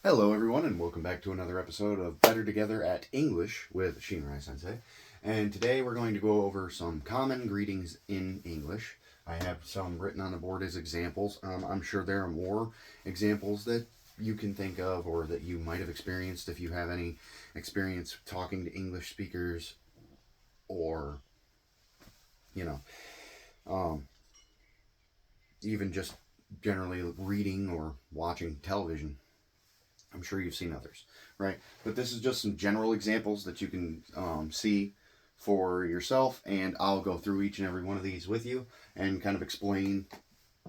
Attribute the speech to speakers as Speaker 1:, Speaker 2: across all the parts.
Speaker 1: Hello, everyone, and welcome back to another episode of Better Together at English with Shinrai Sensei. And today we're going to go over some common greetings in English. I have some written on the board as examples. I'm sure there are more examples that you can think of or that you might have experienced if you have any experience talking to English speakers or, you know, um, even just generally reading or watching television. I'm sure you've seen others, right? But this is just some general examples that you can see for yourself, and I'll go through each and every one of these with you and kind of explain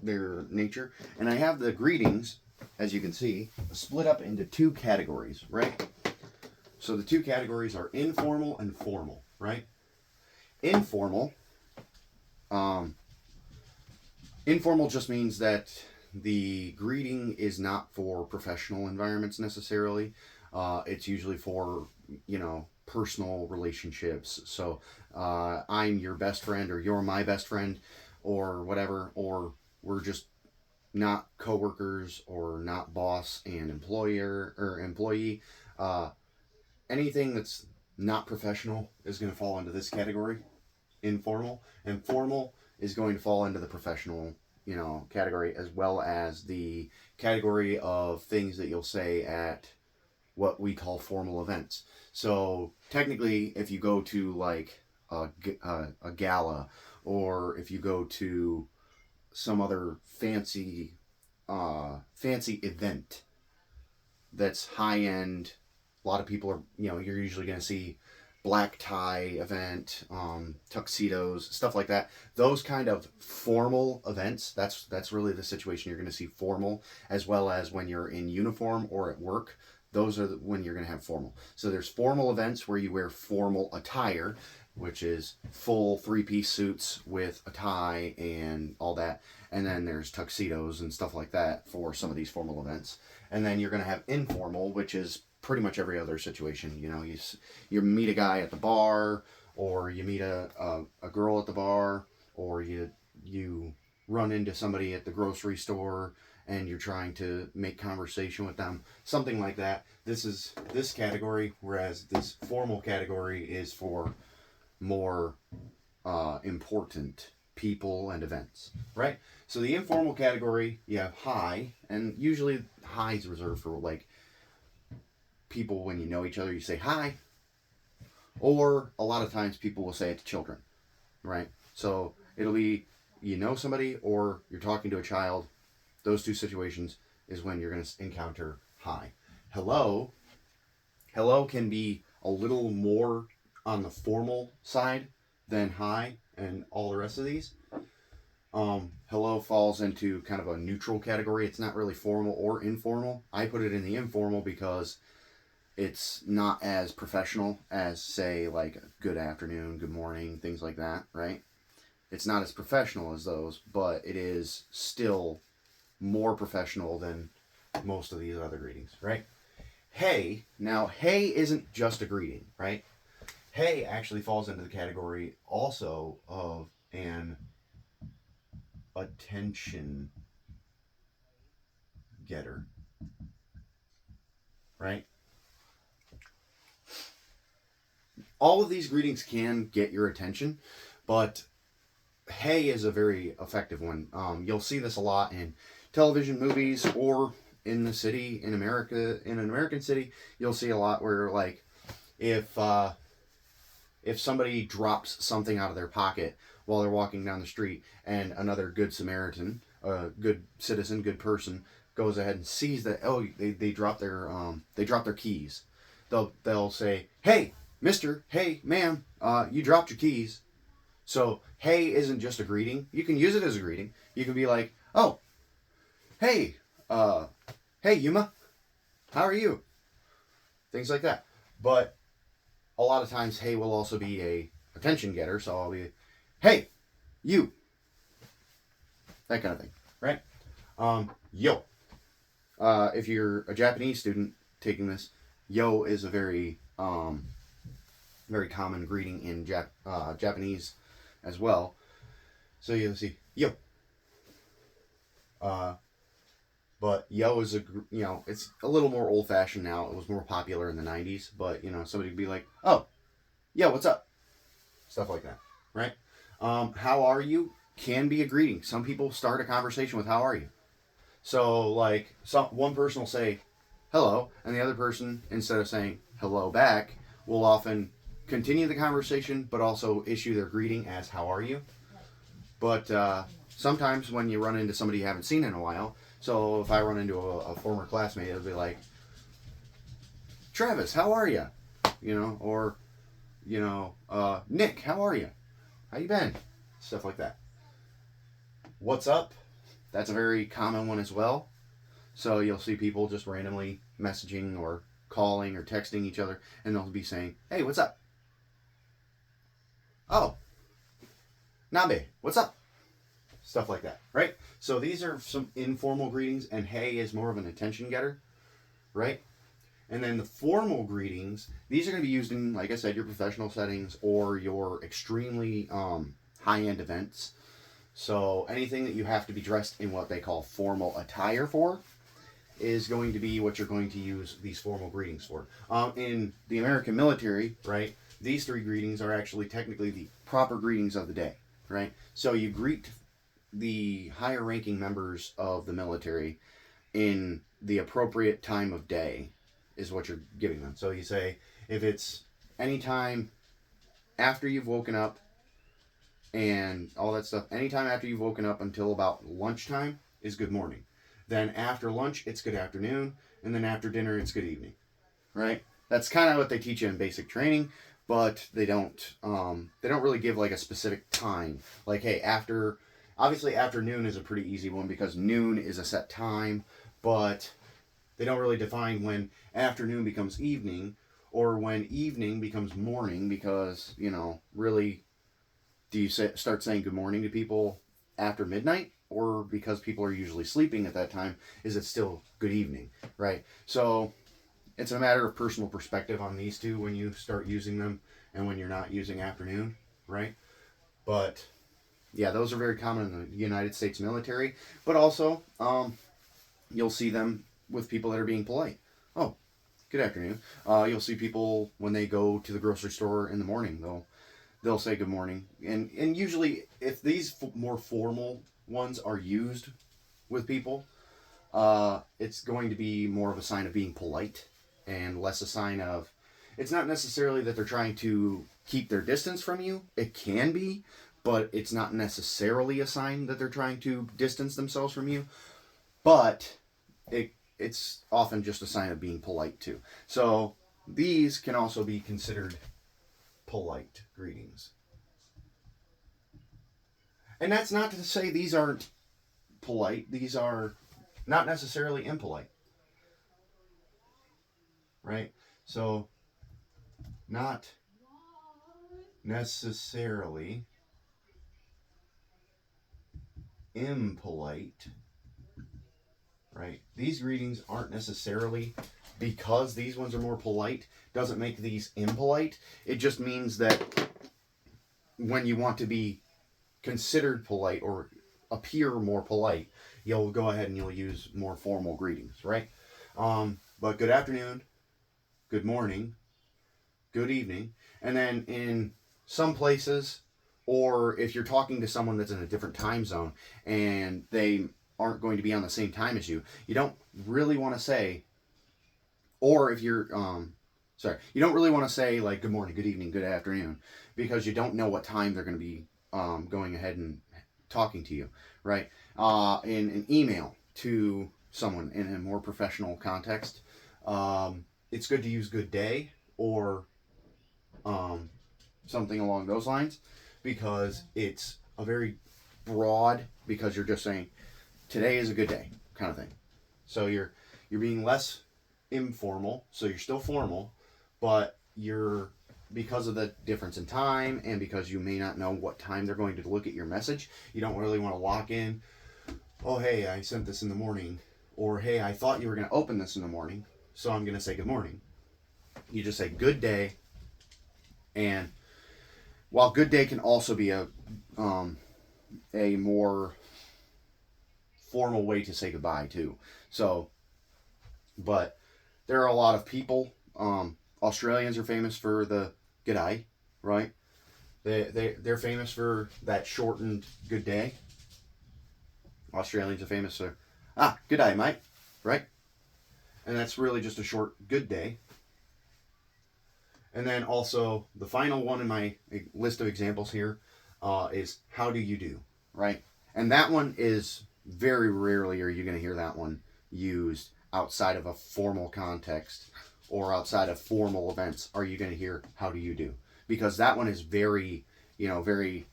Speaker 1: their nature. And I have the greetings, as you can see, split up into two categories, right? So the two categories are informal and formal, right? Informal, um, informal just means that the greeting is not for professional environments necessarily. It's usually for, personal relationships. So I'm your best friend, or you're my best friend, or whatever, or we're just not coworkers, or not boss and employer or employee. Uh, Anything that's not professional is going to fall into this category, informal, and formal is going to fall into the professional, category, as well as the category of things that you'll say at what we call formal events. So technically, if you go to like a gala, or if you go to some other fancy event that's high end, a lot of people are, you're usually going to see black tie event, tuxedos, stuff like that. Those kind of formal events, that's really the situation you're going to see formal, as well as when you're in uniform or at work. Those are when you're going to have formal. So there's formal events where you wear formal attire, which is full three-piece suits with a tie and all that. And then there's tuxedos and stuff like that for some of these formal events. And then you're going to have informal, which is pretty much every other situation. You meet a guy at the bar, or you meet a girl at the bar, or you run into somebody at the grocery store and you're trying to make conversation with them, something like that. This is this category, whereas this formal category is for more important people and events, right? So the informal category, you have hi, and usually hi is reserved for like people when you know each other, you say hi, or a lot of times people will say it to children, right? So it'll be you know somebody or you're talking to a child. Those two situations is when you're going to encounter hi. Hello. Hello can be a little more on the formal side than hi and all the rest of these. Hello falls into kind of a neutral category. It's not really formal or informal. I put it in the informal because it's not as professional as, say, like good afternoon, good morning, things like that, right? It's not as professional as those, but it is still more professional than most of these other greetings, right? Hey, now, hey isn't just a greeting, right? Hey actually falls into the category also of an attention getter, right? All of these greetings can get your attention, but hey is a very effective one. You'll see this a lot in television, movies, or in the city, in America, in an American city. You'll see a lot where, like, if somebody drops something out of their pocket while they're walking down the street, and another good Samaritan, a good citizen, good person, goes ahead and sees that, oh, they dropped their keys. They'll say, hey, mister, hey, ma'am, you dropped your keys. So hey isn't just a greeting. You can use it as a greeting. You can be like, oh, hey, hey, Yuma, how are you? Things like that. But a lot of times, hey will also be a attention getter. So I'll be, hey, you, that kind of thing, right? Yo. If you're a Japanese student taking this, yo is a very very common greeting in Japanese as well. So you'll see yo. But But yo is it's a little more old fashioned now. It was more popular in the 90s, but somebody would be like, oh, yo, what's up? Stuff like that, right? How are you can be a greeting. Some people start a conversation with how are you. So like one person will say hello, and the other person, instead of saying hello back, will often continue the conversation, but also issue their greeting as how are you. But sometimes when you run into somebody you haven't seen in a while, so if I run into a former classmate, it'll be like, Travis, how are you? Or Nick, how are you? How you been? Stuff like that. What's up? That's a very common one as well. So you'll see people just randomly messaging or calling or texting each other, and they'll be saying, hey, what's up? Oh, Nabe, what's up? Stuff like that, right? So these are some informal greetings, and hey is more of an attention getter, right? And then the formal greetings, these are going to be used in, like I said, your professional settings or your extremely high-end events. So anything that you have to be dressed in what they call formal attire for is going to be what you're going to use these formal greetings for. In the American military, right, these three greetings are actually technically the proper greetings of the day, right? So you greet the higher ranking members of the military in the appropriate time of day is what you're giving them. So you say, if it's any time after you've woken up and all that stuff, anytime after you've woken up until about lunchtime is good morning. Then after lunch, it's good afternoon. And then after dinner, it's good evening. Right? That's kind of what they teach you in basic training, but they don't really give like a specific time. Like, hey, obviously afternoon is a pretty easy one because noon is a set time, but they don't really define when afternoon becomes evening or when evening becomes morning because, really, do you start saying good morning to people after midnight? Or because people are usually sleeping at that time, is it still good evening, right? So it's a matter of personal perspective on these two when you start using them and when you're not using afternoon, right? But yeah, those are very common in the United States military, but also you'll see them with people that are being polite. Oh, good afternoon. You'll see people when they go to the grocery store in the morning, they'll say good morning. And usually if these more formal ones are used with people, it's going to be more of a sign of being polite and less a sign of, it's not necessarily that they're trying to keep their distance from you. It can be, but it's not necessarily a sign that they're trying to distance themselves from you. But it's often just a sign of being polite too. So these can also be considered polite greetings. And that's not to say these aren't polite. These are not necessarily impolite. Right? So, not necessarily impolite. Right? These greetings aren't necessarily, because these ones are more polite, doesn't make these impolite. It just means that when you want to be considered polite or appear more polite, you'll go ahead and you'll use more formal greetings, right? But good afternoon, good morning, good evening, and then in some places, or if you're talking to someone that's in a different time zone and they aren't going to be on the same time as you, you don't really want to say, or if you're you don't really want to say like good morning, good evening, good afternoon, because you don't know what time they're going to be going ahead and talking to you, right? In an email to someone in a more professional context, it's good to use good day or something along those lines, because it's a very broad, because you're just saying today is a good day kind of thing. So you're being less informal, so you're still formal, but you're, because of the difference in time and because you may not know what time they're going to look at your message, you don't really want to lock in, oh hey, I sent this in the morning, or hey, I thought you were going to open this in the morning, so I'm going to say good morning. You just say good day. And while good day can also be a more formal way to say goodbye too. So, but there are a lot of people. Australians are famous for the g'day, right? They're famous for that shortened good day. Australians are famous for good day, mate, right? And that's really just a short good day. And then also the final one in my list of examples here is how do you do, right? And that one is very rarely are you going to hear that one used outside of a formal context or outside of formal events. Are you going to hear how do you do? Because that one is very, very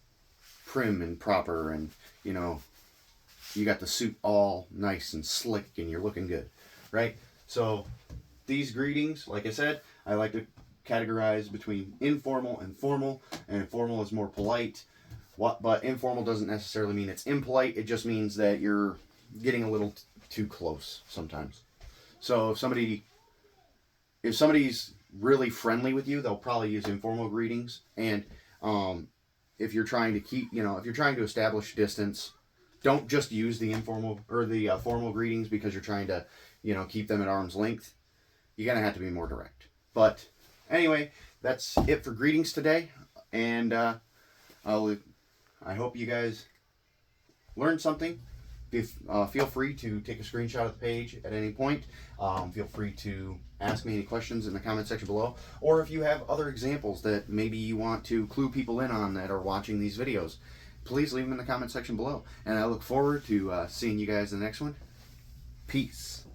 Speaker 1: prim and proper, and you got the suit all nice and slick and you're looking good, right? So these greetings, like I said, I like to categorize between informal and formal, and formal is more polite. But informal doesn't necessarily mean it's impolite. It just means that you're getting a little too close sometimes. So if somebody's really friendly with you, they'll probably use informal greetings. And if you're trying to if you're trying to establish distance, don't just use the informal or the formal greetings because you're trying to, keep them at arm's length. You're gonna have to be more direct. But anyway, that's it for greetings today, and I hope you guys learned something. Feel free to take a screenshot of the page at any point. Feel free to ask me any questions in the comment section below, or if you have other examples that maybe you want to clue people in on that are watching these videos, please leave them in the comment section below. And I look forward to seeing you guys in the next one. Peace.